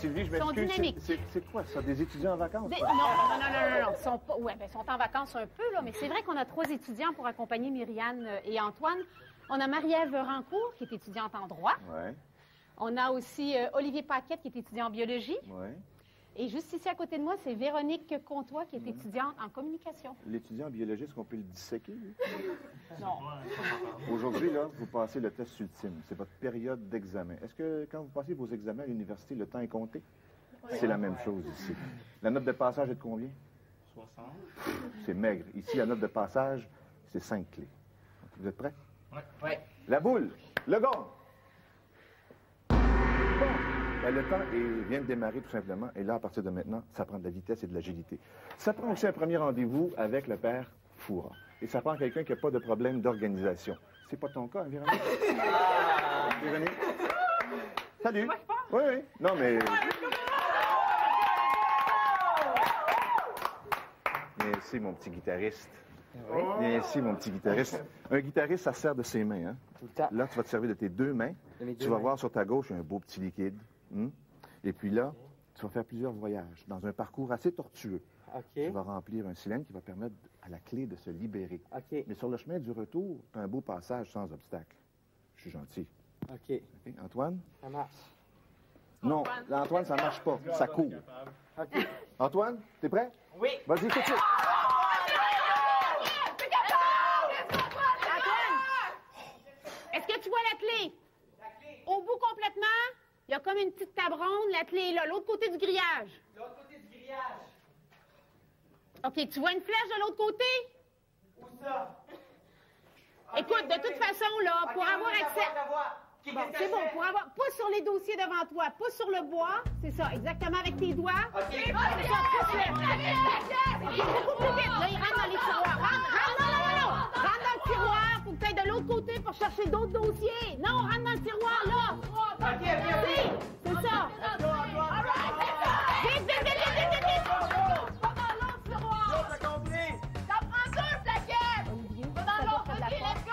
Sylvie, je Ils sont m'excuse. dynamiques. C'est quoi ça, des étudiants en vacances? Non. Ils sont, ils sont en vacances un peu, là, mais c'est vrai qu'on a 3 étudiants pour accompagner Myriane et Antoine. On a Marie-Ève Rancourt, qui est étudiante en droit. Oui. On a aussi Olivier Paquette, qui est étudiant en biologie. Oui. Et juste ici à côté de moi, c'est Véronique Comtois, qui est étudiante en communication. L'étudiant en biologie, est-ce qu'on peut le disséquer, lui? Non. Aujourd'hui, là, vous passez le test ultime. C'est votre période d'examen. Est-ce que quand vous passez vos examens à l'université, le temps est compté? C'est la même chose ici. La note de passage est de combien? 60. C'est maigre. Ici, la note de passage, c'est 5 clés. Vous êtes prêts? Oui. Ouais. La boule, le gong. Bon, ben, le temps vient de démarrer tout simplement. Et là, à partir de maintenant, ça prend de la vitesse et de l'agilité. Ça prend aussi un premier rendez-vous avec le père Foura. Et ça prend quelqu'un qui n'a pas de problème d'organisation. C'est pas ton cas, hein, Véronique? Véronique? Salut. Oui, oui. Non, mais... Merci, mon petit guitariste. Oui. Viens ici, mon petit guitariste. Un guitariste, ça sert de ses mains. Hein? Tout le temps. Là, tu vas te servir de tes 2 mains. Tu vas voir sur ta gauche, il y a un beau petit liquide. Et puis là, tu vas faire plusieurs voyages dans un parcours assez tortueux. OK. Tu vas remplir un cylindre qui va permettre à la clé de se libérer. OK. Mais sur le chemin du retour, tu as un beau passage sans obstacle. Je suis gentil. OK. OK? Antoine? Ça marche. Non, Antoine, ça marche pas. Ça court. OK. Antoine, t'es prêt? Oui. Vas-y, tout de suite. Est-ce que tu vois la clé? Au bout complètement, il y a comme une petite table ronde. La clé est là, l'autre côté du grillage. L'autre côté du grillage. OK, tu vois une flèche de l'autre côté? Où ça? Écoute, de toute façon, là, pour avoir accès... Bon, c'est bon, pour avoir... Pas sur les dossiers devant toi, pas sur le bois. C'est ça, exactement, avec tes doigts. OK. C'est ça, pousse-le. OK, beaucoup plus vite. Là, il rentre dans les tiroirs. Rentre dans le tiroir. Faut que tu ailles de l'autre côté pour chercher d'autres dossiers. Non, rentre dans le tiroir, là. OK. C'est ça. Vite. Pas dans l'autre tiroir. L'autre compris. Ça prend 2 plaquettes. Pas dans l'autre. OK, let's go.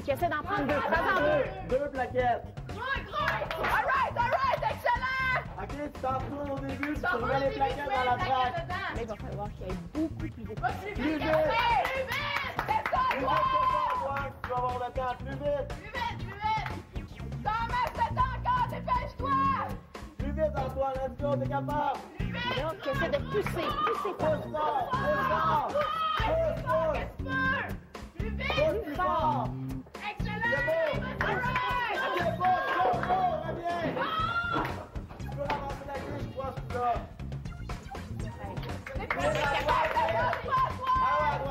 Qui essaie d'en prendre 2, Prends-en 2. 2 plaquettes. All right, excellent! OK, tu t'en retournes au début, tu remets les plaquettes dans la traque. Là, il va falloir qu'il aille beaucoup plus vite. Plus vite! C'est ça, Plus vite toi! que ça, Antoine, tu vas avoir le temps. Plus vite! T'en mets 7 encore, dépêche-toi! Plus vite, Antoine, let's go, t'es capable! Là, qui essaie de pousser fort. Pousse fort! Pousse fort! Pousse fort! Excellent! All right! OK, pousse, go, reviens! Tu peux ramasser la clé, je crois, c'est là. Ah ouais,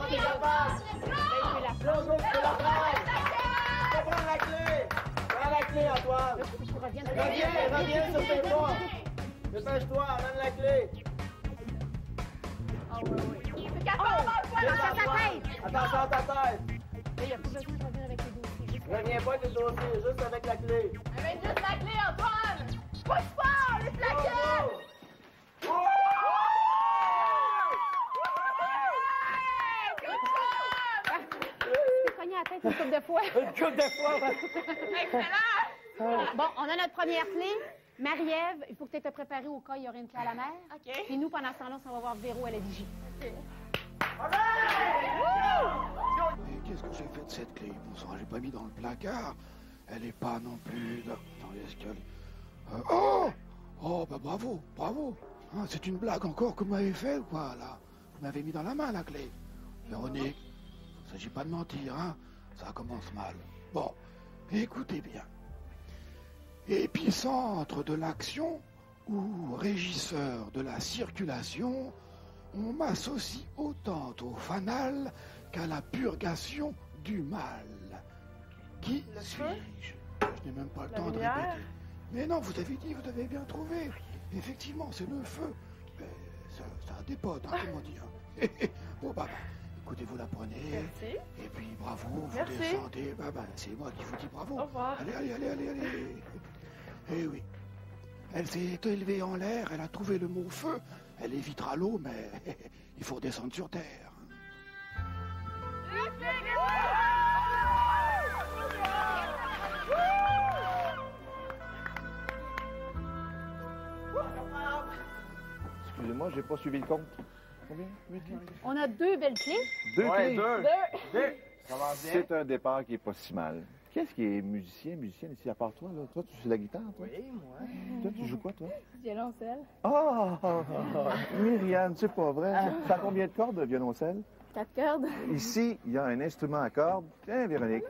t'es capable! Go, go, tu peux la prendre! Tu peux prendre la clé! Prends la clé, Antoine! Reviens sur tes pas! Dépêche-toi, amène la clé! C'est capable, Antoine! Dans ta tête. Attention à ta tête! Là, il n'y a pas besoin de revenir avec les dossiers. Reviens pas avec les dossiers, juste avec la clé! Amène juste la clé, Antoine! Pousse fort, les plaquettes! Tu cogné à la tête une couple de fois. Une couple de fois! Excellent! Bon, on a notre première clé. Marie-Ève, il faut que tu te préparée au cas où il y aurait une clé à la mer. OK. Puis nous, pendant ce temps-là, on va voir Véro à la vigie. Mais qu'est-ce que j'ai fait de cette clé? Bon sang, j'ai pas mis dans le placard. Elle est pas non plus dans l'escalier. Oh, bah bravo. Hein, c'est une blague encore que vous m'avez fait ou quoi, là? Vous m'avez mis dans la main, la clé. Véronique, il s'agit pas de mentir, hein? Ça commence mal. Bon, écoutez bien. Épicentre de l'action ou régisseur de la circulation, on m'associe autant au fanal qu'à la purgation du mal. Qui suis-je? Je n'ai même pas le temps de répéter. Mais non, vous avez dit, vous avez bien trouvé. Effectivement, c'est le feu. Mais ça dépote, hein, comment dire. Bon, bah, écoutez, vous la prenez. Merci. Et puis, bravo, vous Merci. descendez. Bah, c'est moi qui vous dis bravo. Au revoir. Allez. Eh oui. Elle s'est élevée en l'air, elle a trouvé le mot feu. Elle évitera l'eau, mais il faut descendre sur terre. Moi, j'ai pas suivi le compte. Combien? 8 clés? On a 2 belles clés. 2 Ouais, clés. deux. Ça va bien. C'est un départ qui est pas si mal. Qu'est-ce qui est musicienne ici, à part toi, là? Toi, tu joues la guitare, toi? Oui, moi. Toi, tu joues quoi, toi? Violoncelle. Ah! Myriane, c'est pas vrai. Ça a combien de cordes, le violoncelle? 4 cordes. Ici, il y a un instrument à cordes. Tiens, Véronique.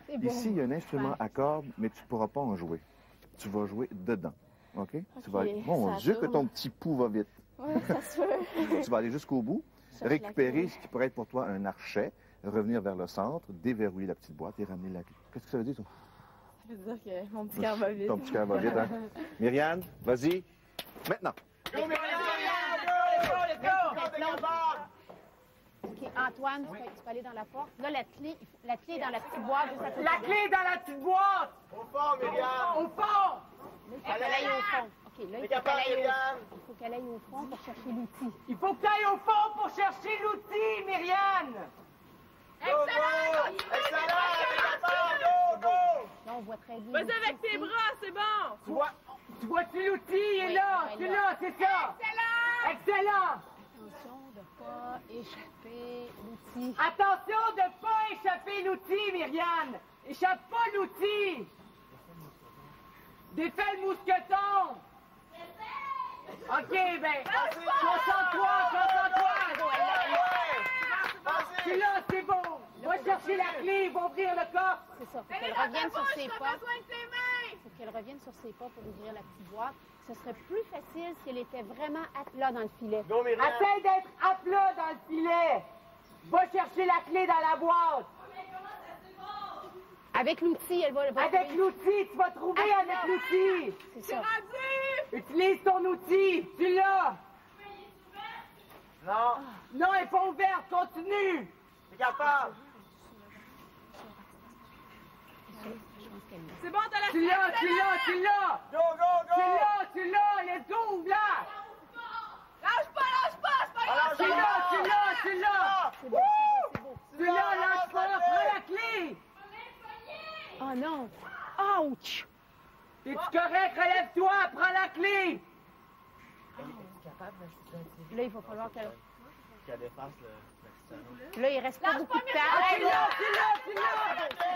C'est bon. Ici, il y a un instrument à cordes, mais tu ne pourras pas en jouer. Tu vas jouer dedans. OK? Tu vas... Mon ça Dieu, que tourne. ton petit pouls va vite. Ouais, ça se fait. Tu vas aller jusqu'au bout, Cherche récupérer la ce qui pourrait être pour toi un archet, revenir vers le centre, déverrouiller la petite boîte et ramener la clé. Qu'est-ce que ça veut dire, ça? Ça veut dire que mon petit cœur va vite. Ton petit cœur va vite, hein? Myriane, vas-y. Maintenant. OK, Antoine, tu peux aller dans la porte. Là, la clé est dans la petite boîte juste à côté. La clé est dans la petite boîte! Au fond, Myriam! Au fond! Il faut qu'elle aille au fond. OK, là, T'es capable, Myriam? il faut qu'elle aille au fond pour chercher l'outil. Il faut que tu ailles au fond pour chercher l'outil, Myriane! Excellent! Excellent! T'es capable! Go, go! Là, on voit très bien. Vas-y l'outil avec tes aussi. bras, c'est bon! Tu vois-tu l'outil? Il est Oui, là! ouais, C'est là. là, c'est ça! Excellent! Attention de ne pas échapper l'outil. Attention de ne pas échapper l'outil, Myriane! Échappe pas l'outil! Défais le mousqueton! OK, ben, concentre-toi! C'est là, c'est bon! Va chercher la clé, va ouvrir le coffre! C'est ça, faut qu'elle revienne sur ses pas. Faut qu'elle revienne sur ses pas pour ouvrir la petite boîte. Ce serait plus facile si elle était vraiment à plat dans le filet. Go, Myriam! Essaye d'être à plat dans le filet! Va chercher la clé dans la boîte! Avec l'outil, elle va Avec trouver. l'outil, tu vas trouver avec l'outil! C'est ça. Utilise ton outil! Tu l'as! Non! Non, elle n'est pas ouverte! Continue! T'es capable! C'est bon, t'as la Tu l'as! Go, go, go! Tu l'as! Let's go! Ouvre-la! Lâche pas, c'est pas grave! Tu l'as! C'est beau, c'est beau. Tu l'as! Lâche pas! Prends la clé! Oh non! Ouch! Es-tu correct? Relève-toi! Prends la clé! Là, il va falloir qu'elle... Qu'elle défasse le... Là, il reste pas beaucoup de temps. Ah, tu l'as!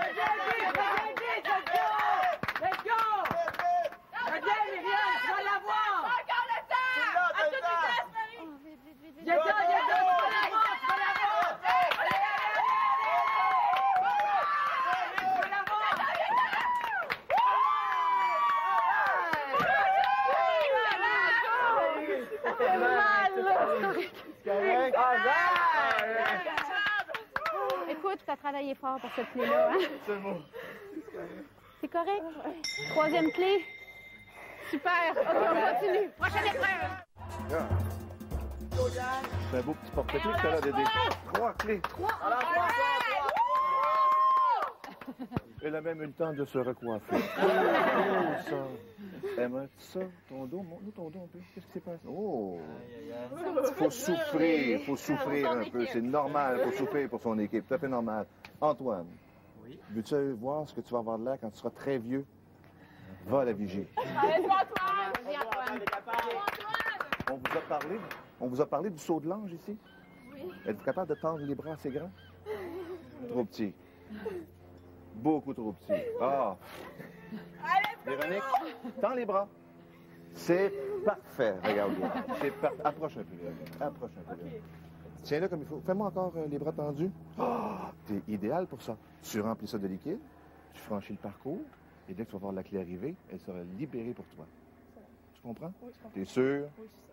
Reviens vite! Let's go! Reviens, Myriam! Tu vas l'avoir! Encore le temps! À toute vitesse, Marie! Oh, vite, vite, vite, vite. Viens, tu vas l'avoir! Tu vas l'avoir! Écoute, tu as travaillé fort pour cette clé-là, hein? C'est bon. C'est correct? Troisième clé? Super! OK, on continue. Prochaine épreuve! C'est un beau petit porte-clés que tu as là, Dédé. 3 clés. Alors, toi! Elle a même eu le temps de se recoiffer. Oh, ça. Aimerais-tu ça? Ton dos? Montre-nous ton dos un peu. Qu'est-ce qui s'est passé? Oh! Faut souffrir un peu. C'est normal, faut souffrir pour son équipe. Tout à fait normal. Antoine, Oui? veux-tu voir ce que tu vas avoir de l'air quand tu seras très vieux? Va à la vigie. Allez-toi, Antoine! Vas-y, Antoine. T'es capable! On vous a parlé du saut de l'ange ici? Oui. Êtes-vous capable de tendre les bras assez grands? Trop petit. Beaucoup trop petit. Ah! Véronique, tends les bras. C'est parfait. Regarde bien. C'est parfait. Approche un peu. Véronique. Approche un peu. Véronique. Tiens-le comme il faut. Fais-moi encore les bras tendus. Ah! T'es idéal pour ça. Tu remplis ça de liquide, tu franchis le parcours, et dès que tu vas voir la clé arriver, elle sera libérée pour toi. Tu comprends? Oui, je comprends. T'es sûr?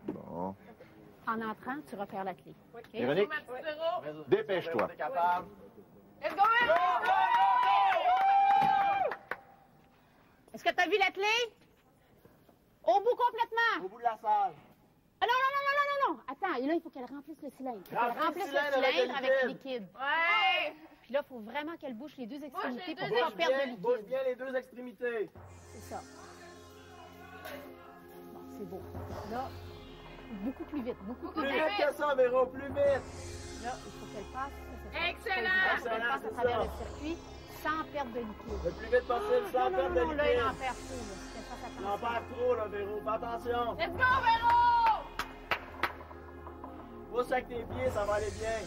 Bon. En entrant, tu repères la clé. OK? Véronique, Ma petite zéro. dépêche-toi. T'es capable! Let's go, Marie! Est-ce que tu as vu la clé? Au bout complètement! Au bout de la salle! Ah non! Attends, et là, il faut qu'elle remplisse le cylindre. Il faut qu'elle remplisse le cylindre avec le liquide. Ouais! Puis là, il faut vraiment qu'elle bouche les deux extrémités les pour deux pas perdre de Bouge liquide. bien les deux extrémités! C'est ça. Bon, c'est beau. Là, beaucoup plus vite, beaucoup plus Plus vite. vite que ça, Véro, plus vite! Là, il faut qu'elle passe. Excellent! Il faut qu'elle passe à travers le circuit sans perdre de liquide. Le plus vite possible, sans perdre de Non, là, il en liquide! perd trop. Là. Qu'elle fasse Tu en attention. perds trop, là, Véro, fais attention! Let's go, Véro! Pousse avec tes pieds, ça va aller bien.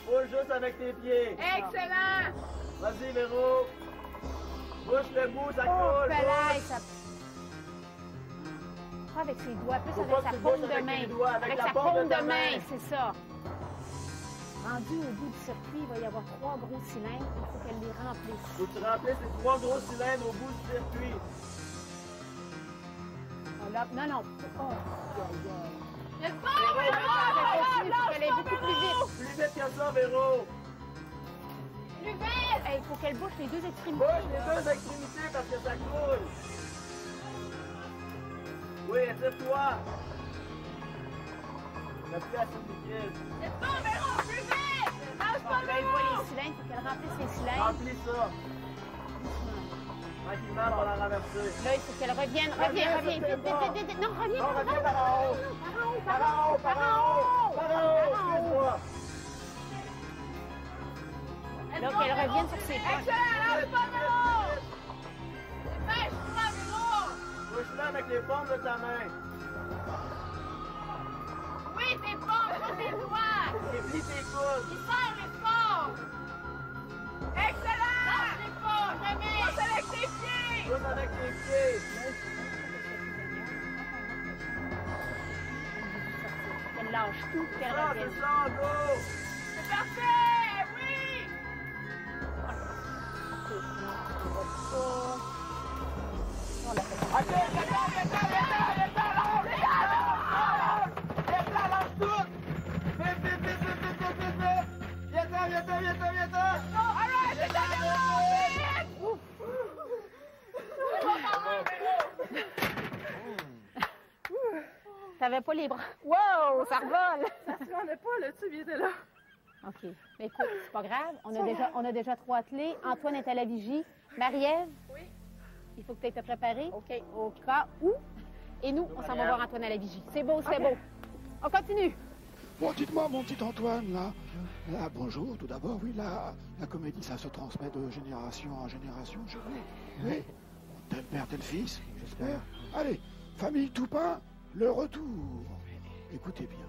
Pousse juste avec tes pieds. Excellent! Vas-y, Véro. Bouge le bout, ça Oh, coule. Pelay, ça... Pas avec ses doigts, plus Faut avec pas sa que tu paume bouges de avec main. tes doigts, avec la sa paume de paume ta de main, main. c'est ça. Rendu au bout du circuit, il va y avoir 3 gros cylindres. Il faut qu'elle les remplisse. Faut que tu remplisses les 3 gros cylindres au bout du circuit. Voilà. Non, non. Oh. C'est bon, Il faut qu'elle aille beaucoup plus vite. Plus vite que ça, Véro. plus vite! Il faut qu'elle bouge les deux extrémités. Bouge les deux extrémités parce que ça coule. Oui, étire-toi. On n'a plus assez de liquide. C'est bon, Véro, plus vite! Lâche Bon, pas, là, elle Véro! voit les cylindres. Il faut qu'elle remplisse les cylindres. Remplis ça. Tranquillement pour la renverser. Là, il faut qu'elle revienne. Reviens. Vite. Non, reviens. Non, reviens par en haut. Par en haut, par en haut. Par en haut, excuse-moi. Là, qu'elle revienne sur ses pas. Excellent, lâche pas, Véro! Dépêche-toi, Véro! Bouge-la avec les paumes de ta main. Oui, c'est bon, sur tes doigts! Et plie tes coudes. Il serre les forts! Excellent! Lâche les forts, jamais! Pousse avec tes pieds! Pousse avec tes pieds. Qu'elle lâche tout, qu'elle Ça, revienne. c'est ça, go. C'est parfait! Oui! On l'a fait. OK, lâche tout. Vite, vite, vite, vite, vite, vite, vite, vite. Viens-t'en. Alright, c'est ça, Véro! T'avais pas les bras. Wow, ça revole! Ça se rendait pas, le tube, il était là. OK. Mais écoute, c'est pas grave. On a déjà 3 clés. Antoine est à la vigie. Marie-Ève? Oui. Il faut que tu ailles te préparer. OK. Au cas où. Et nous, on s'en va voir Antoine à la vigie. C'est beau, c'est beau. On continue. Bon, dites-moi, mon petit Antoine, là, bonjour, tout d'abord, oui, la comédie, ça se transmet de génération en génération chez vous. Oui. Tel père, tel fils, j'espère. Allez, famille Toupin, le retour. Écoutez bien.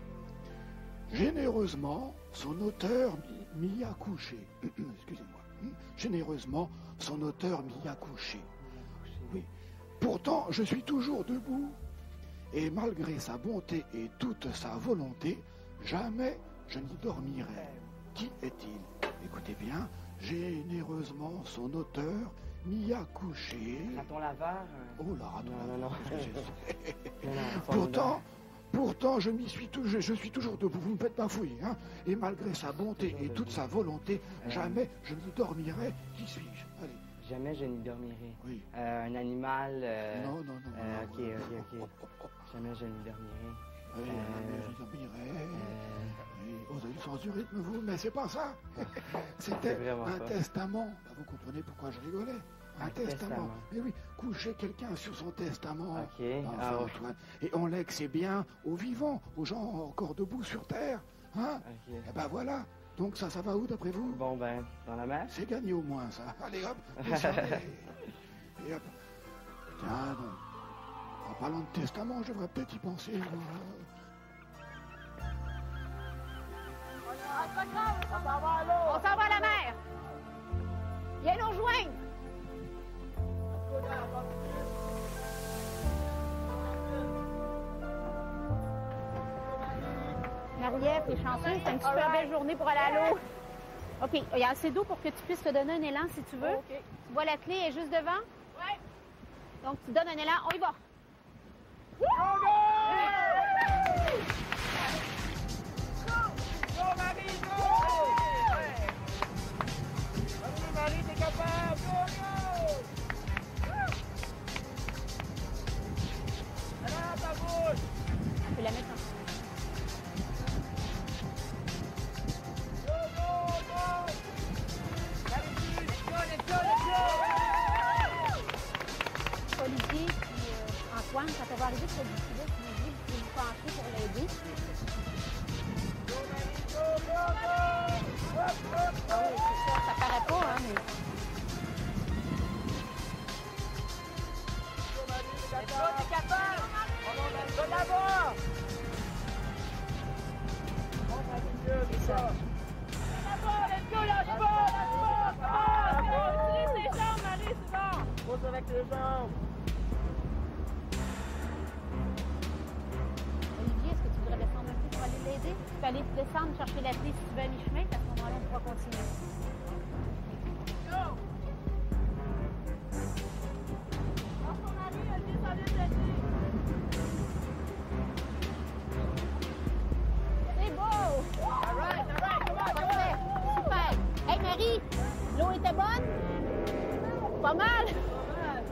Généreusement, son auteur m'y a couché. Excusez-moi. Généreusement, son auteur m'y a couché. Oui. Pourtant, je suis toujours debout. Et malgré sa bonté et toute sa volonté, jamais je n'y dormirai. Qui est-il? Écoutez bien, généreusement, son auteur m'y a couché. Raton laveur. Oh là, raton Non, laveur, non, non. qu'est-ce que c'est? Non, Pourtant, je suis toujours debout, vous me faites pas fouiller, hein. Et malgré sa bonté et toute sa volonté, jamais je n'y dormirai. Qui suis-je? Allez. Jamais je n'y dormirai. Oui. Un animal. Non. Ok. Jamais je n'y dormirai. Oui, jamais je n'y dormirai. Oui. Vous avez le sens du rythme, vous, mais c'est pas ça. C'était vraiment un pas. testament. Bah, vous comprenez pourquoi je rigolais. Un testament. Mais oui, coucher quelqu'un sur son testament. Ok. Enfin, Antoine. Et on lègue ses biens aux vivants, aux gens encore debout sur terre. Hein? Ok. Et ben voilà. Donc ça va où d'après vous? Bon, ben, dans la mer. C'est gagné au moins, ça. Allez, hop, descendez. Et hop. Tiens, donc. En parlant de testament, je devrais peut-être y penser. On s'en va à la mer. Viens nous rejoindre. Marie-Ève, t'es chanceuse. C'est une super belle journée pour aller à l'eau. OK. Il y a assez d'eau pour que tu puisses te donner un élan si tu veux. OK. Tu vois la clé est juste devant? Ouais! Donc, tu donnes un élan. On y va. Go, Marie, go! Vas-y, Marie, t'es capable! Go! Alors, ta bouche! Tu peux la mettre en... Olivier et Antoine, quand on va arriver sur le filet, tu nous dis, vous pouvez vous pencher pour l'aider. Ah oui, c'est ça, ça paraît pas, hein, mais... T'es capable! Va là-bas! avec les jambes. Olivier, est-ce que tu voudrais descendre un peu pour aller l'aider? Tu peux aller descendre chercher la clé si tu veux à mi-chemin, puis à ce moment-là, on pourra continuer. Go! Lâche ton mari, Olivier, ça vient d'aider. C'est beau! All right, come on, come Parfait! Super! Hey Marie, l'eau était bonne? Pas mal!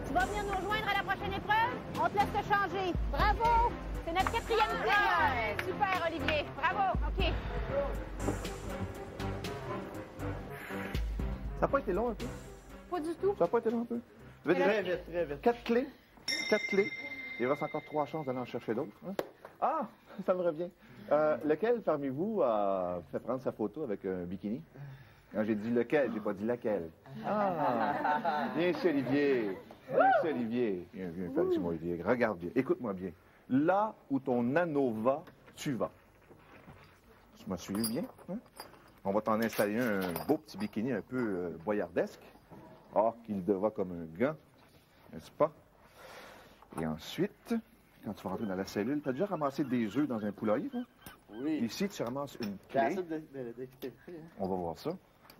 Tu vas venir nous rejoindre à la prochaine épreuve? On te laisse te changer. Bravo! C'est notre 4e clé. Super, Olivier. Bravo. OK. Ça n'a pas été long un peu? Pas du tout. Ça n'a pas été long un peu? Vite, Très vite, très vite. 4 clés. 4 clés. Il reste encore 3 chances d'aller en chercher d'autres. Hein? Ah, ça me revient. Lequel parmi vous a fait prendre sa photo avec un bikini? Quand j'ai dit lequel, j'ai pas dit laquelle. Ah! Viens ici, Olivier. Viens ici, Olivier. Viens, fais un petit mot, Olivier. Regarde bien. Écoute-moi bien. Là où ton anneau va, tu vas. Tu m'as suivi bien? Hein? On va t'en installer un beau petit bikini un peu boyardesque. Or qu'il devra comme un gant, n'est-ce pas? Et ensuite, quand tu vas rentrer dans la cellule, tu as déjà ramassé des œufs dans un poulailler, toi? Oui. Ici, tu ramasses une C'est clé. assez d'expliquer. On va voir ça.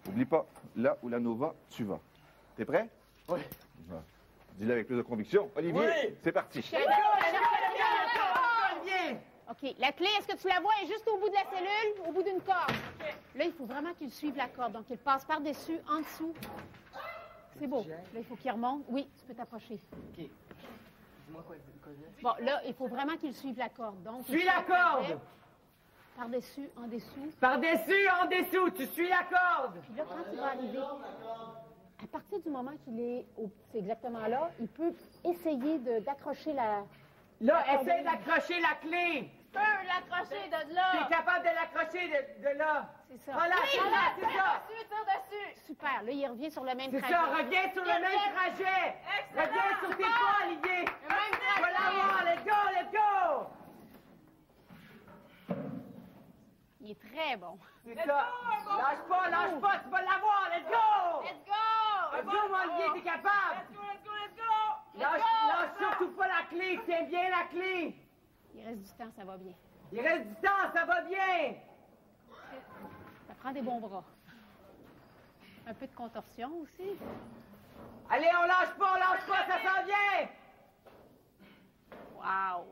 N'oublie pas, là où l'anneau va, tu vas. T'es prêt? Oui. Va. Dis-le avec plus de conviction. Olivier, Oui. c'est parti. OK. La clé, est-ce que tu la vois? Elle est juste au bout de la cellule, au bout d'une corde. Là, il faut vraiment qu'il suive la corde. Donc, il passe par-dessus, en dessous. C'est beau. Là, il faut qu'il remonte. Oui, tu peux t'approcher. OK. Dis-moi quoi dire. Bon, là, il faut vraiment qu'il suive la corde. Donc, Suis la corde! Par-dessus, en dessous. Par-dessus, en dessous, tu suis la corde! Puis là, quand il va arriver, à partir du moment qu'il est c'est exactement là, il peut essayer d'accrocher la... Là, essaie d'accrocher la clé! Tu peux l'accrocher de là. Tu es capable de l'accrocher de là! C'est ça. Voilà, c'est ça, c'est ça! Dessus, tire dessus. Super. Là, il revient sur le même C'est trajet. ça, reviens sur le même trajet! Reviens sur tes pas, Olivier! Voilà, voilà, let's go, let's go! Il est très bon. C'est ça! Lâche pas, tu vas l'avoir, let's go! Let's go. Let's go, mon Olivier, t'es capable! Let's go, let's go, let's go. Lâche surtout pas la clé, tiens bien la clé! Il reste du temps, ça va bien. Il reste du temps, ça va bien! Ça prend des bons bras. Un peu de contorsion aussi. Allez, on lâche pas, ça s'en vient! Wow!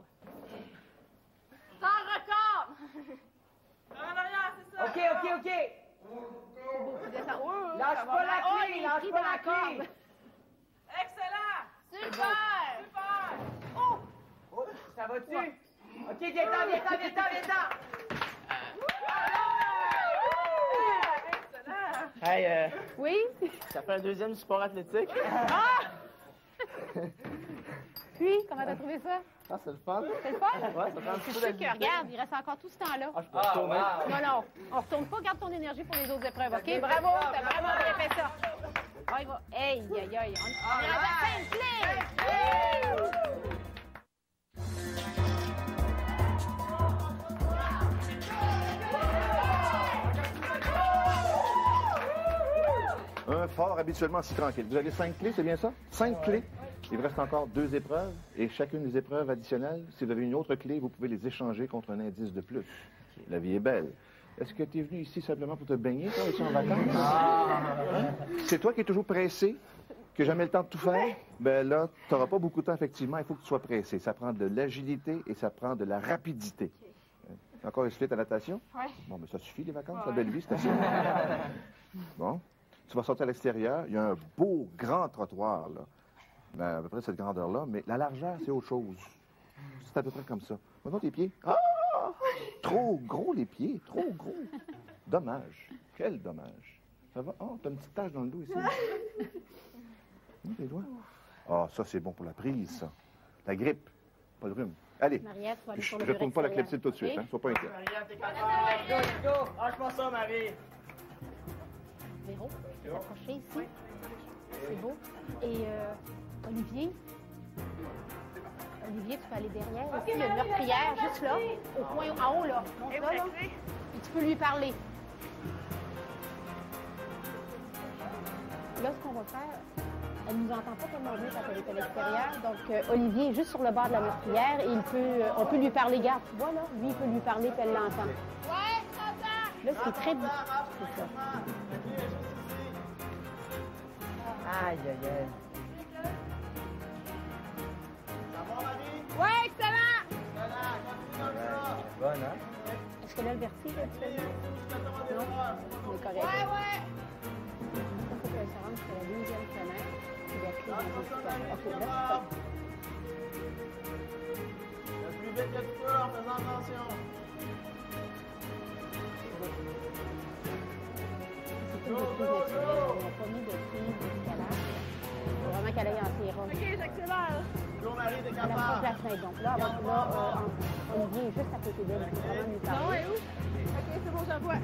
Sans record. En arrière, c'est ça. OK. Tu descends. Oh, Lâche ça va pas bien. la Oh, clé, il est lâche pris pas dans la clé! corde. Excellent. Super. Super. Oh! Oh, ça va-tu? OK, viens-t'en! Excellent. Hey, Oui? ça fait un deuxième sport athlétique. Puis, comment t'as trouvé ça? Ah, c'est le fun. C'est le fun? Ouais, ça prend un C'est petit peu sûr que, d'activité. regarde, il reste encore tout ce temps-là. Ah, je peux retourner. Non, on retourne pas, garde ton énergie pour les autres épreuves, OK? Bravo, t'as vraiment bien fait ça. On y va. Hey, on est rendu à 5 clés! Un fort habituellement si tranquille. Vous avez 5 clés, c'est bien ça? 5 clés. Il vous reste encore 2 épreuves. Et chacune des épreuves additionnelles, si vous avez une autre clé, vous pouvez les échanger contre un indice de plus. La vie est belle. Est-ce que tu es venu ici simplement pour te baigner, toi, ici en vacances? Hein? C'est toi qui es toujours pressé, qui n'a jamais le temps de tout faire? Ben là, tu n'auras pas beaucoup de temps, effectivement. Il faut que tu sois pressé. Ça prend de l'agilité et ça prend de la rapidité. Encore essayé ta natation? Oui. Bon, mais ça suffit, les vacances, la belle vie, c'est assez. Bon. Tu vas sortir à l'extérieur. Il y a un beau grand trottoir, là. Ben, à peu près cette grandeur-là, mais la largeur, c'est autre chose. C'est à peu près comme ça. Maintenant, tes pieds. Ah! Trop gros, les pieds. Trop gros. Dommage. Quel dommage. Ça va? Oh, t'as une petite tache dans le dos ici. Les doigts. Ah, ça, c'est bon pour la prise, ça. La grippe. Pas le rhume. Allez. Mariette, tu vas aller Je sur le ne retourne pas la extérieur. clepsydre tout de suite, OK? hein. Sois pas inquiet. Marianne, t'es capable. Let's go. Lâche pas ça, Marie. Véro, tu peux t'approcher ici. C'est beau. Et Olivier, tu peux aller derrière. Ici, il y a une meurtrière, juste là, au coin en haut, là. Monte là, là. Et tu peux lui parler. Là, ce qu'on va faire, Elle ne nous entend pas comme on veut quand elle est à l'extérieur. Donc, Olivier est juste sur le bord de la meurtrière et on peut lui parler. Regarde, tu vois, là, lui, il peut lui parler puis elle l'entend. Ouais, t'entends. Là, c'est très difficile. C'est ça. Aïe, aïe, aïe. Ça va, Marie? Ouais, excellent. Excellent, continue comme ça. Bonne, hein? Est-ce que là, le vertige, actuellement? On est correct. Ouais, ouais. Il faut qu'elle se rende jusqu'à la deuxième fenêtre. Puis la clé dans le système. OK, là, Le plus vite que tu peux en faisant attention. c'est une prise naturelle. On n'a pas mis de prise d'escalade. Il faut vraiment qu'elle aille en tirant. OK, j'accélère. Go, Marie, t'es À la proche de capable. la fenêtre. Donc là, Olivier est juste à côté d'elle. Il faut vraiment lui Non, parler. elle est où? OK, c'est bon, je la vois.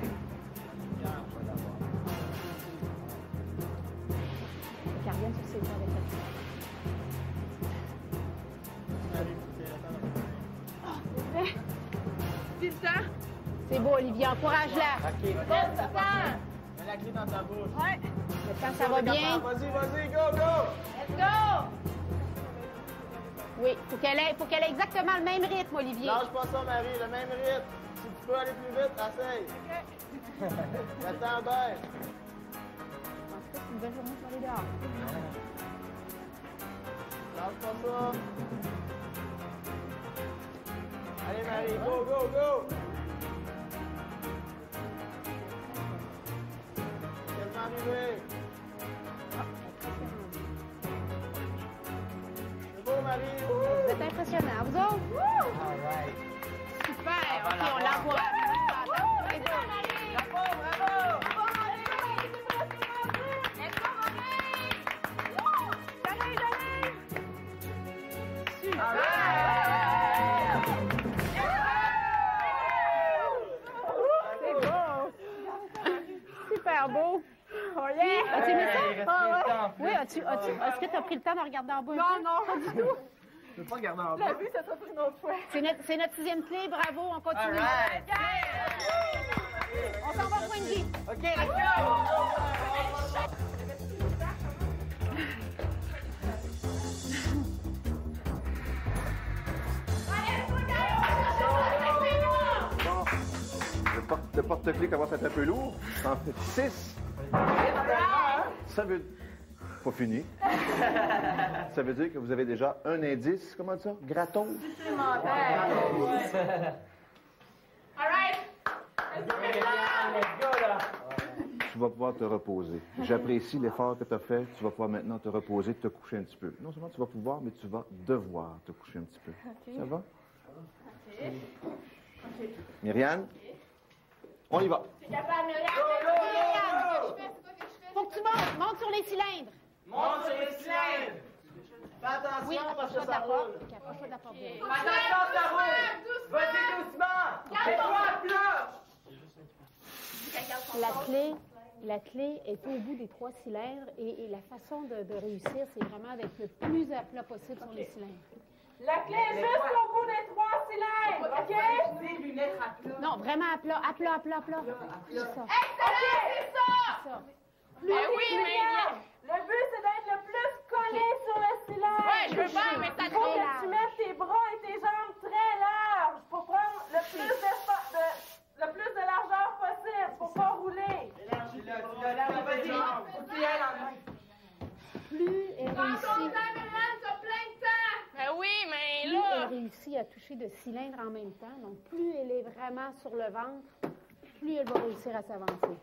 Qu'elle revienne sur ses pas avec la fenêtre. Dis le temps. C'est beau, Olivier. Encourage-la. OK. Laisse le temps. Mets la clé dans ta bouche. Ouais. Le temps, ça va bien. Vas-y, vas-y, go, go! Let's go. Oui, faut qu'elle ait exactement le même rythme, Olivier. Lâche pas ça, Marie, le même rythme. Si tu peux aller plus vite, essaye. Attends bien. En tout cas, c'est une belle journée pour aller dehors. Lâche pas ça. Allez, Marie, go, go, go! Quasiment arrivé. C'est beau, Marie. Vous êtes impressionnants, vous autres? All right. Super, OK, on l'envoie. C'est bon. Bravo, bravo. Bravo, Marie. Let's go, Marie. Wouh. J'arrive. C'est beau. Super beau. Oh yeah. As-tu aimé Il ça? reste Ah, plus ouais. de temps. Oui, est-ce que tu as pris le temps de regarder en bas? Non, non, pas du tout. Je peux pas garder en La bas. vue, ça sera pour une autre fois. C'est notre 6e clé, bravo, on continue. All right. On s'en va, Wendy. OK, let's go! Bon, le porte-clés commence à être un peu lourd. En fait 6. Ça veut... Pas fini. Ça veut dire que vous avez déjà un indice, comment ça? Gratos? All right. Let's go, là! Tu vas pouvoir te reposer. J'apprécie l'effort que tu as fait. Tu vas pouvoir maintenant te reposer, te coucher un petit peu. Non seulement tu vas pouvoir, mais tu vas devoir te coucher un petit peu. Ça va? Myriane? On y va. Faut que tu montes sur les cylindres. Monte sur les cylindres! Fais attention Oui, parce approche-toi que de ça la porte. roule. OK, approche-toi de la porte. bien. Attention, ça roule! Vas-y doucement! Fais-toi à plat! La clé est au bout des 3 cylindres et la façon de réussir, c'est vraiment d'être le plus à plat possible sur les cylindres. La clé est juste au bout des 3 cylindres, OK? Des lunettes à plat. Non, vraiment à plat. C'est ça. Excellent, c'est ça! Ça. Mais oui, mais... Le but, c'est d'être le plus collé sur le cylindre. Ouais, je veux bien, mais ça Il faut très que large. tu mettes tes bras et tes jambes très larges pour prendre le plus de largeur possible pour pas rouler. Plus elle réussit, Mais oui, mais plus là... elle réussit à toucher de cylindres en même temps, donc plus elle est vraiment sur le ventre, plus elle va réussir à s'avancer.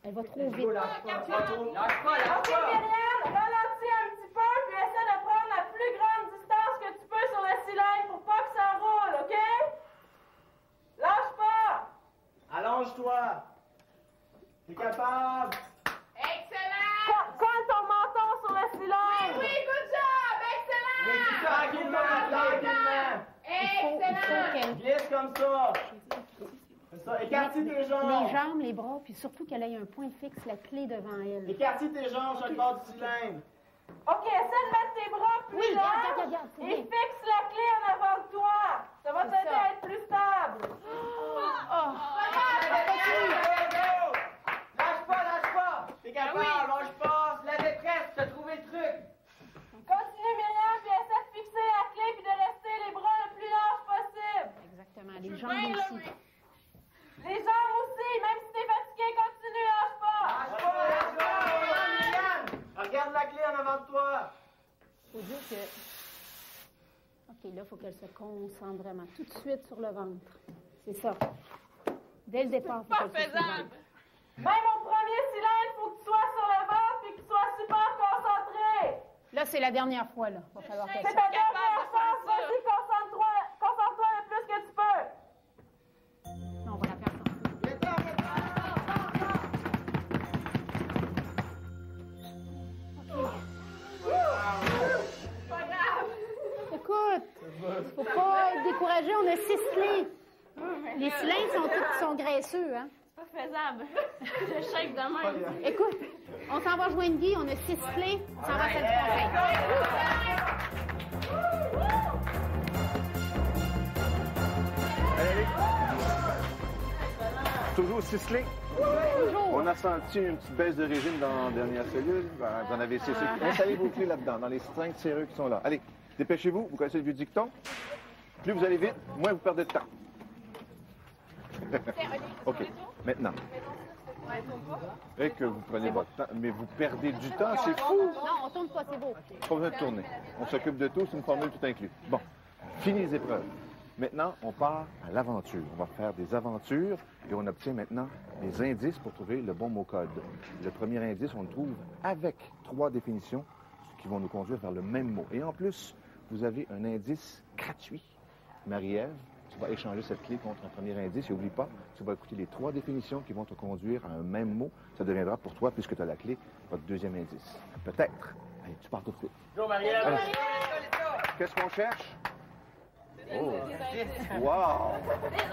Elle va trop vite. Lâche pas, Ok, lâche pas! Myriam, ralentis un petit peu puis essaie de prendre la plus grande distance que tu peux sur le cylindre pour pas que ça roule, OK? Lâche pas! Allonge-toi. T'es capable. Excellent! Colle ton menton sur le cylindre! Oui, good job! Excellent! Tranquillement! Il faut qu'elle Glisse comme ça. C'est ça. Écartis tes les jambes. jambes, les bras, puis surtout qu'elle ait un point fixe, la clé devant elle. Écartis tes jambes sur le bord du cylindre. OK, essaie de mettre tes bras plus Oui, larges regarde, c'est et bien. fixe la clé en avant de toi. Ça va C'est t'aider ça. à être plus stable. Lâche pas! T'es capable, Oui. lâche pas! La détresse, t'as trouvé le truc! Regarde la clé en avant de toi. Faut dire que... OK, là, il faut qu'elle se concentre vraiment tout de suite sur le ventre. C'est ça. Dès le départ, il faut qu'elle se concentre. Même au premier cylindre, il faut que tu sois sur le ventre et que tu sois super concentré. Là, c'est la dernière fois, là. Il va falloir C'est qu'elle ta dernière chance. Vas-y, concentre-toi le plus que tu peux. Non, on va la faire sortir. Pas grave. Écoute, faut pas être découragé, on a 6 clés. Les cylindres sont graisseux, hein? C'est pas faisable. Je shake de même. Écoute, on s'en va rejoindre Guy, on a 6 clés, on s'en va à celle du conseil. Allez. Toujours 6 clés? Toujours. On a senti une petite baisse de régime dans la dernière cellule. Vous en avez 6. Installez vos clés là-dedans, dans les 5 serreux qui sont là. Allez, dépêchez-vous. Vous connaissez le vieux dicton? Plus vous allez vite, moins vous perdez de temps. OK. Maintenant. Et que vous prenez votre temps. Mais vous perdez du temps, c'est fou. Non, on tourne pas, c'est beau. Pas besoin de tourner. On s'occupe de tout, c'est une formule tout inclus. Bon, fini les épreuves. Maintenant, on part à l'aventure. On va faire des aventures et on obtient maintenant des indices pour trouver le bon mot code. Le premier indice, on le trouve avec 3 définitions qui vont nous conduire vers le même mot. Et en plus, vous avez un indice gratuit. Marie-Ève, tu vas échanger cette clé contre un premier indice et n'oublie pas, tu vas écouter les 3 définitions qui vont te conduire à un même mot. Ça deviendra pour toi, puisque tu as la clé, votre deuxième indice. Peut-être. Allez, tu pars tout de suite. Go, Marie-Ève. Qu'est-ce qu'on cherche? Oh! Wow!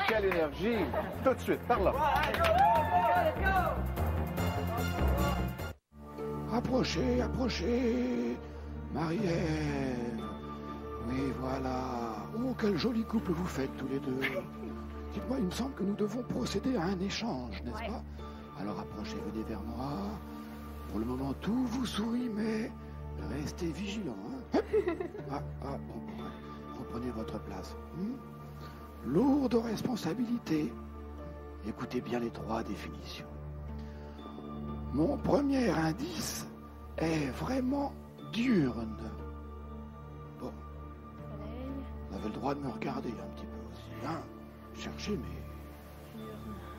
Quelle énergie! Tout de suite, par là. Approchez, approchez. Marie-Ève. Oui, voilà. Oh, quel joli couple vous faites tous les deux. Dites-moi, il me semble que nous devons procéder à un échange, n'est-ce pas? Alors approchez, venez vers moi. Pour le moment, tout vous sourit, mais restez vigilants. Hein? Bon, reprenez votre place. Lourde responsabilité. Écoutez bien les 3 définitions. Mon premier indice est vraiment diurne. Bon. Vous avez le droit de me regarder un petit peu aussi. Hein? Cherchez, mais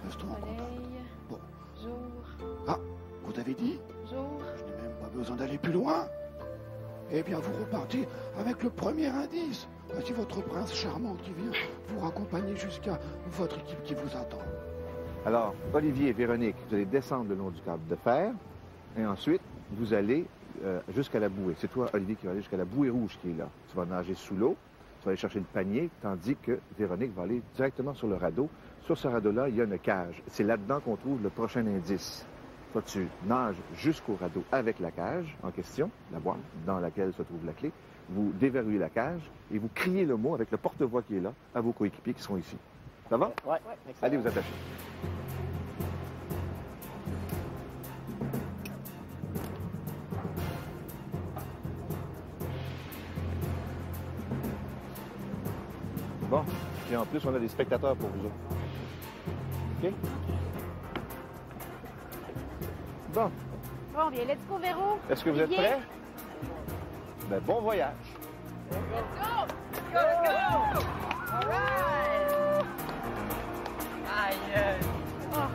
restons en contact. Bon. Jour. Ah, vous avez dit? Jour. Je n'ai même pas besoin d'aller plus loin. Eh bien, vous repartez avec le premier indice. Voici votre prince charmant qui vient vous raccompagner jusqu'à votre équipe qui vous attend. Alors, Olivier et Véronique, vous allez descendre le long du câble de fer et ensuite, vous allez jusqu'à la bouée. C'est toi, Olivier, qui va aller jusqu'à la bouée rouge qui est là. Tu vas nager sous l'eau, tu vas aller chercher le panier, tandis que Véronique va aller directement sur le radeau. Sur ce radeau-là, il y a une cage. C'est là-dedans qu'on trouve le prochain indice. Toi, tu nages jusqu'au radeau avec la cage en question, la boîte dans laquelle se trouve la clé. Vous déverrouillez la cage et vous criez le mot avec le porte-voix qui est là à vos coéquipiers qui sont ici. Ça va? Ouais. Allez vous attacher. Bon, et en plus, on a des spectateurs pour vous autres. OK? Bon. Bon, bien, let's go, Véro. Est-ce que vous êtes Olivier? prêts? Ben, bon voyage. Let's go! Let's go! All right! Aïe! Oh.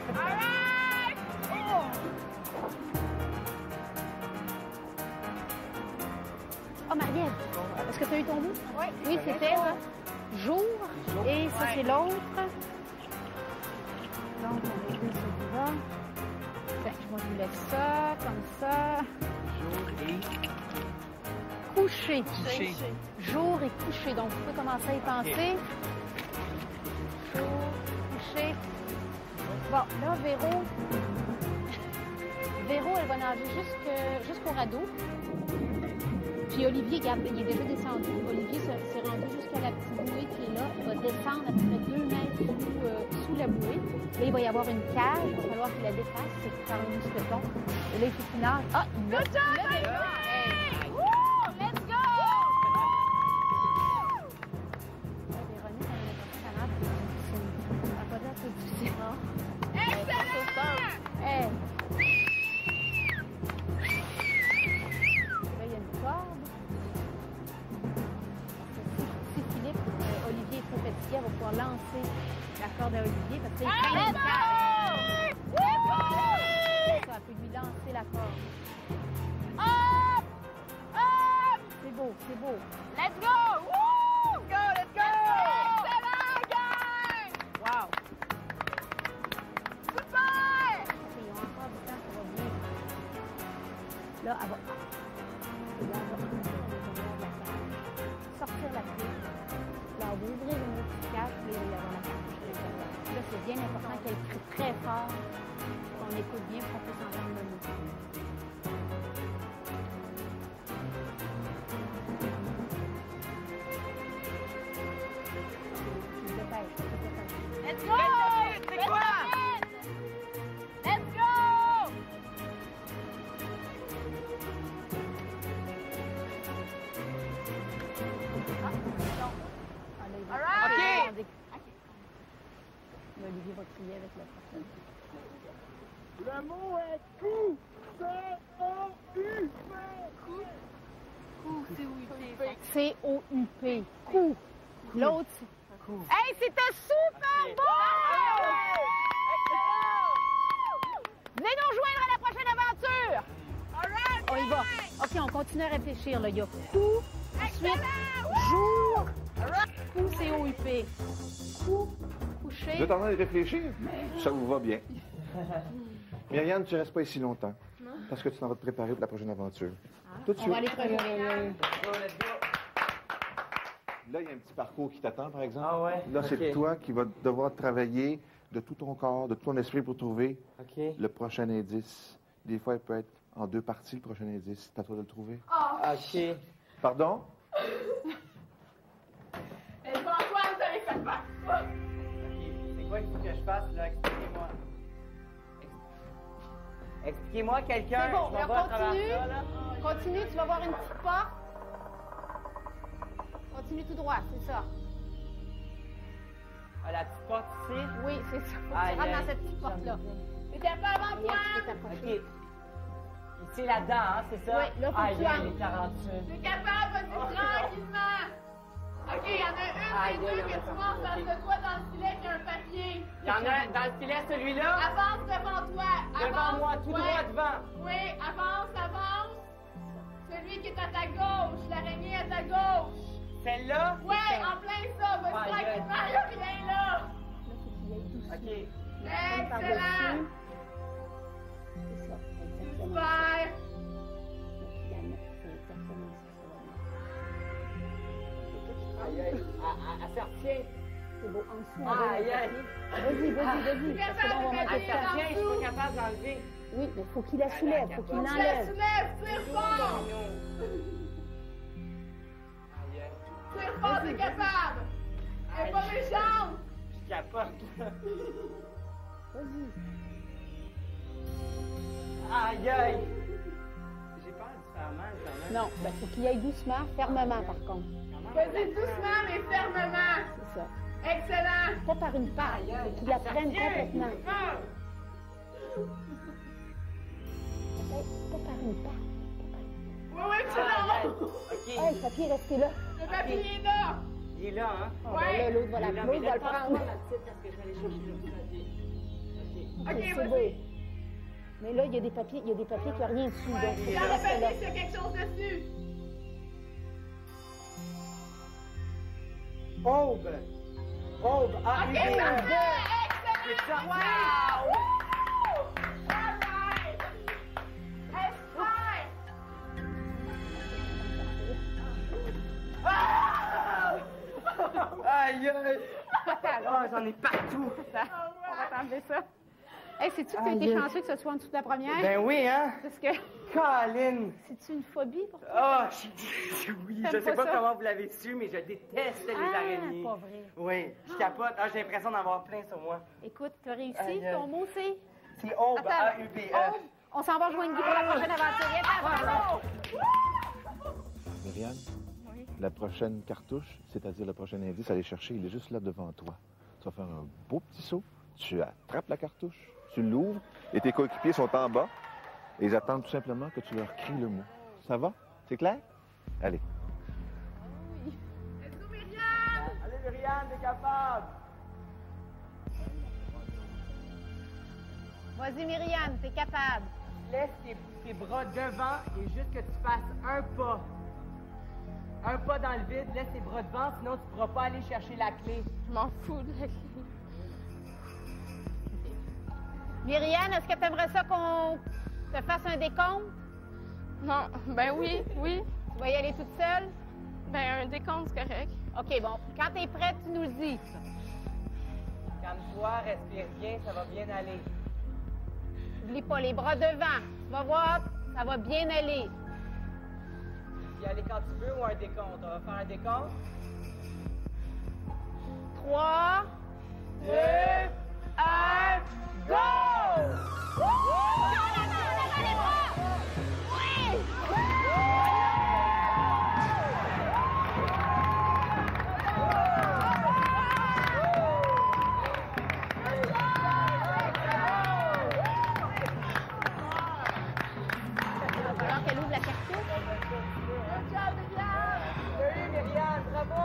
All right! Oh! Oh, Marie-Ève, est-ce que tu as eu ton bout? Oui. Oui, c'était jour. Et ça, c'est l'autre. Donc, on est celui-là. Ben, moi, je vous laisse ça, comme ça. Jour et Coucher. coucher. Jour et coucher. Donc, vous pouvez commencer à y penser. Jour, coucher. Bon, là, Véro, elle va nager jusqu'au radeau. Puis Olivier, regarde, il est déjà descendu. Olivier s'est rendu jusqu'à la petite bouée qui est là. Il va descendre à peu près 2 mètres sous la bouée. Là, il va y avoir une cage. Il va falloir qu'il la dépasse. C'est par un mousqueton. Et là, il faut qu'il nage. Ah, il l'a. Hey! Woo! Let's go! Véronique, elle a pas difficile. Elle n'a pas l'air très difficile. Excellent! Hey! corde à Olivier parce qu'il traîne le câble. Ça peut lui lancer la corde. Up! Up! C'est beau, c'est beau. Let's go! Woo! Go, let's go! Excellent, gang! Wow. Super! OK, ils ont encore du temps, ça va bien. Là, elle va... Sortir la clé. Là, elle va ouvrir une autre cage, puis là, il va y avoir la cartouche à l'intérieur. Là, c'est bien important qu'elle crie très fort, qu'on écoute bien pour qu'on puisse entendre le mot. Let's go! C'est quoi? Let's go! All right! OK. Olivier va crier avec la personne. Le mot est coup. C-O-U-P. Coup. L'autre, c'est... Hey, c'était super beau! Venez nous rejoindre à la prochaine aventure! On y va. OK, on continue à réfléchir. Là. Il y a coup, ensuite, jour, coup, C-O-U-P. Coup, coucher. Vous êtes en train de réfléchir? Ça vous va bien. Myriam, tu ne restes pas ici longtemps. Parce que tu t'en vas te préparer pour la prochaine aventure. Tout de On suite. va aller travailler. Là, il y a un petit parcours qui t'attend, par exemple. Ah ouais? Là, c'est Ok. toi qui vas devoir travailler de tout ton corps, de tout ton esprit pour trouver OK. le prochain indice. Des fois, il peut être en deux parties, le prochain indice. C'est à toi de le trouver. OK. Pardon? Et Antoine, vous allez faire pas. OK. C'est quoi qu'il faut que je fasse, là? Expliquez-moi. Expliquez-moi quelqu'un. C'est bon, Je m'en là, vais à travers continue. ça, là. Continue, tu vas voir une petite porte. Continue tout droit, c'est ça. Ah, la petite porte ici. Oui, c'est ça. Faut que Aïe, tu rentres aïe. dans cette petite porte-là. T'es capable, Viens, tu peux Antoine? t'approcher. OK. Ici, là-dedans, hein, c'est ça? Oui, là, faut que Aïe, tu aïe, entres. les tarentules. T'es capable, vas-y tranquillement. OK, il y en a une Aïe, des deux aïe, que aïe, tu vois en face ok. de toi dans le filet qui a un papier. Il y en a un dans le filet, celui-là. Avance devant toi. Devant Avance, moi, tout ouais. droit devant. Oui, avance, avance. Celui qui est à ta gauche, l'araignée à ta gauche. Celle-là? Ouais, en plein ça. Vas-y Aïe, tranquillement, aïe. il n'y a rien là. Là, faut qu'il y ait doucement. OK. Comme Excellent. par-dessus. C'est ça, exactement. Super. C'est exactement ça. Aïe, aïe. Elle se retient. C'est beau. En dessous, on va Aïe, le aïe. papier. Vas-y, vas-y. Parce que là, on va Elle manquer de se temps. retient, je suis pas capable d'enlever. Oui, mais faut qu'il la soulève, faut qu'il Tu la l'enlève. soulèves, tire fort. Aïe, aïe. Tire fort, t'es capable. Elle est pas méchante. Je capote. Vas-y. Aïe, aïe. J'ai peur de faire mal quand même. Non, ben, faut qu'il y aille doucement, fermement, par contre. Vas-y doucement, mais fermement. C'est ça. Excellent. Pas par une paille, faut qu'il la prenne complètement. Pas par une paille. Oui, oui, tu Aïe, aïe. l'as. OK. Hey, le papier est resté là. Le papier est là. Il est là, hein? Oh, ben là, l'autre va Il est là, l'autre mais va le là, prendre. passe-moi la petite parce que je vais aller chercher le petit papier. OK. Ok, Ok, c'est vas-y. beau. Mais là, il y a des papiers qui n'ont rien dessus. Donc, faut Dans que le reste là. papier, s'il y a quelque chose dessus. Aube. Aube. Ah, Ok, une parfait. deux. C'est Excellent. ça. Wow. All right. Hey, super. Aïe, aïe. Ah, j'en ai partout. On va t'enlever ça. Hey, sais-tu que tu as été Aïe. chanceux que ce soit en dessous de la première? Ben oui, hein? Parce que Colin. c'est-tu une phobie pour toi? Ah, oui, je T'aimes sais pas pas ça? comment vous l'avez su, mais je déteste les araignées. Pas vrai. Oui, je capote. Ah, j'ai l'impression d'en avoir plein sur moi. Écoute, tu as réussi. Aïe, aïe. Ton mot, c'est? C'est Aube, Attends. A-U-B-E. Aube. On s'en va rejoindre Guy pour la prochaine aventure. Viens, bravo! Myriam, Oui. la prochaine cartouche, c'est-à-dire le prochain indice à aller chercher, il est juste là devant toi. Tu vas faire un beau petit saut, tu attrapes la cartouche, tu l'ouvres, et tes coéquipiers sont en bas, et ils attendent tout simplement que tu leur cries le mot. Ça va? C'est clair? Allez. Let's go, Myriam. Allez, Myriam, t'es capable. Vas-y, Myriam, t'es capable. Laisse tes bras devant et juste que tu fasses un pas. Un pas dans le vide, laisse tes bras devant, sinon tu ne pourras pas aller chercher la clé. Je m'en fous de la clé. Myriam, est-ce que tu aimerais ça qu'on te fasse un décompte? Non, ben oui. Tu vas y aller toute seule? Ben un décompte, c'est correct. OK, bon. Quand t'es prête, tu nous le dis. Calme-toi, respire bien, ça va bien aller. N'oublie pas les bras devant. Tu vas voir, ça va bien aller. Y aller quand tu veux ou un décompte? On va faire un décompte. 3, 2, 1, go! Alors qu'elle ouvre la cartouche. Salut Myriam, bravo!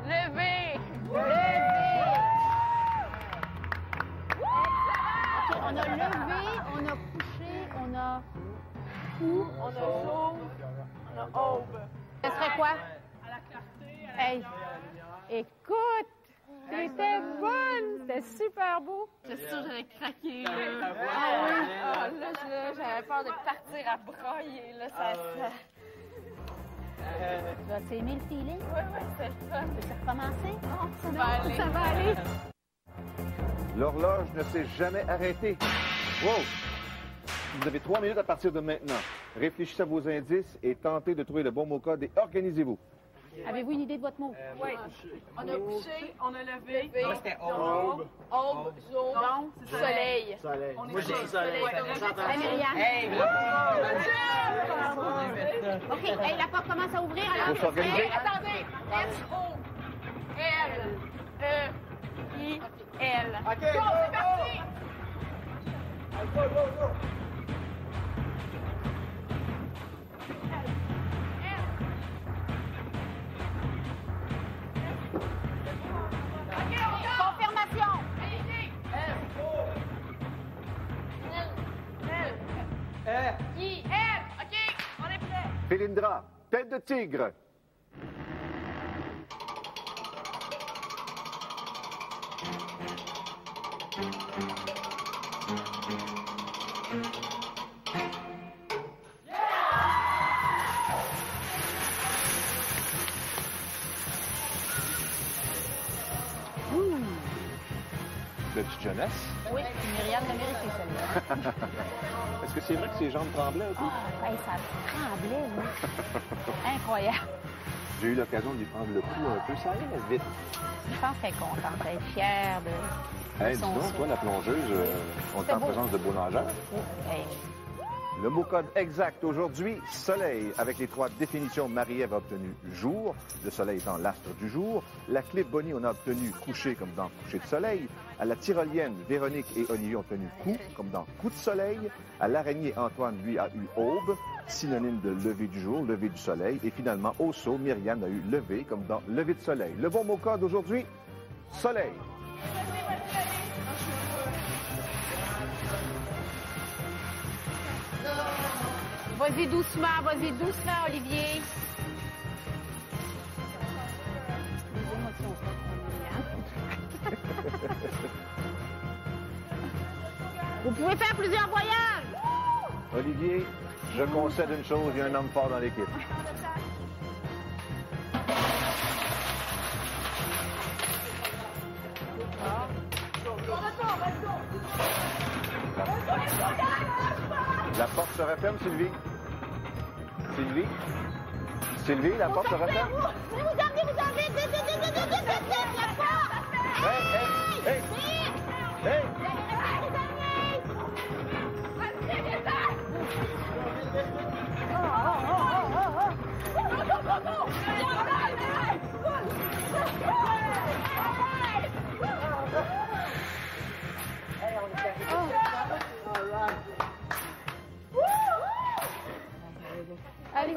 Levez! OK, on a levé, on a couché, on a cou, On a jaune, on a aube. Ce serait quoi? À la clarté. Hey, écoute, c'était bonne, c'était super beau. J'étais sûre que j'allais craquer. Ah oui? Là, j'avais peur de partir à broyer. Là, ça... Tu as aimé le feeling? Oui, c'est le fun. Peux-tu recommencer? Non, ça va aller. Ça va aller. L'horloge ne s'est jamais arrêtée. Wow! Vous avez 3 minutes à partir de maintenant. Réfléchissez à vos indices et tentez de trouver le bon mot code et organisez-vous. Avez-vous une idée de votre mot? Oui. On a couché, on a levé. Moi, c'était aube. Aube, jaune, soleil. Soleil. Moi, j'ai dit soleil. Hey, Myriam. Hey, bravo! OK, hey, la porte commence à ouvrir. Alors, Faut s'organiser. Hey, attendez. S-O-L-E-I-L. OK, go, Go, c'est parti! Go, go, go. confirmation. I-L. OK, on est prêt. Félindra, tête de tigre. De petite jeunesse. Oui, Myriam l'a mérité, celle-là. Est-ce que c'est vrai que ses jambes tremblaient un peu? Ah, hey, ça tremblait, là. Incroyable. J'ai eu l'occasion de lui prendre le coup un peu, ça allait vite. Je pense qu'elle est contente, elle est fière de Hey, dis son donc, saut. toi, la plongeuse, on est C'est en beau. présence de beaux nageurs. Hey, Le mot code exact aujourd'hui, soleil. Avec les 3 définitions, Marie-Ève a obtenu jour, le soleil étant l'astre du jour. La clé Bonnie, on a obtenu coucher comme dans coucher de soleil. À la tyrolienne, Véronique et Olivier ont obtenu coup comme dans coup de soleil. À l'araignée, Antoine, lui, a eu aube, synonyme de lever du jour, lever du soleil. Et finalement, au saut, Myriam a eu lever comme dans lever de soleil. Le bon mot code aujourd'hui, soleil. Vas-y doucement, Olivier. Les émotions sont Myriam. Vous pouvez faire plusieurs voyages. Olivier, je concède une chose, il y a un homme fort dans l'équipe. La porte se referme, Sylvie. Sylvie, la porte se referme. Vous avez, la porte. Hey! Hey! Allez,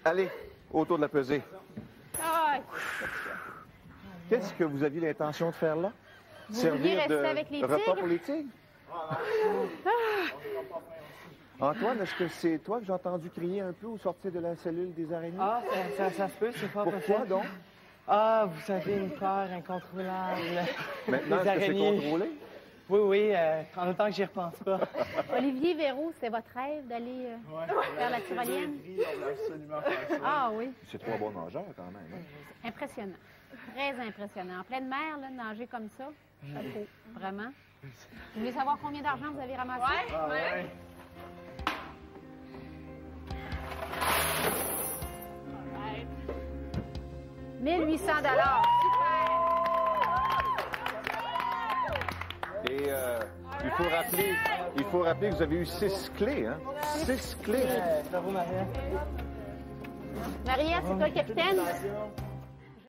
Allez, autour de la pesée. Qu'est-ce que vous aviez l'intention de faire là? Vous vouliez rester avec les repas tigres? pour les tigres? Antoine, est-ce que c'est toi que j'ai entendu crier un peu au sortir de la cellule des araignées? Ah, ça se peut, c'est pas Pourquoi possible. donc? Ah, vous savez, une peur incontrôlable. Maintenant, est-ce que c'est contrôlé? Oui, en autant que j'y repense pas. Olivier Véraud, c'est votre rêve d'aller vers la tyrolienne? Absolument faire ça. Ah oui, C'est 3 bons nageurs quand même. Hein? impressionnant. Très impressionnant. En pleine mer, là, nager comme ça, chapeau, vraiment. Vous voulez savoir combien d'argent vous avez ramassé? Ah, ouais. 1800 $. Super! Et il faut rappeler que vous avez eu 6 clés, hein? 6 clés. Bravo, Maria. Mariette, c'est toi le capitaine?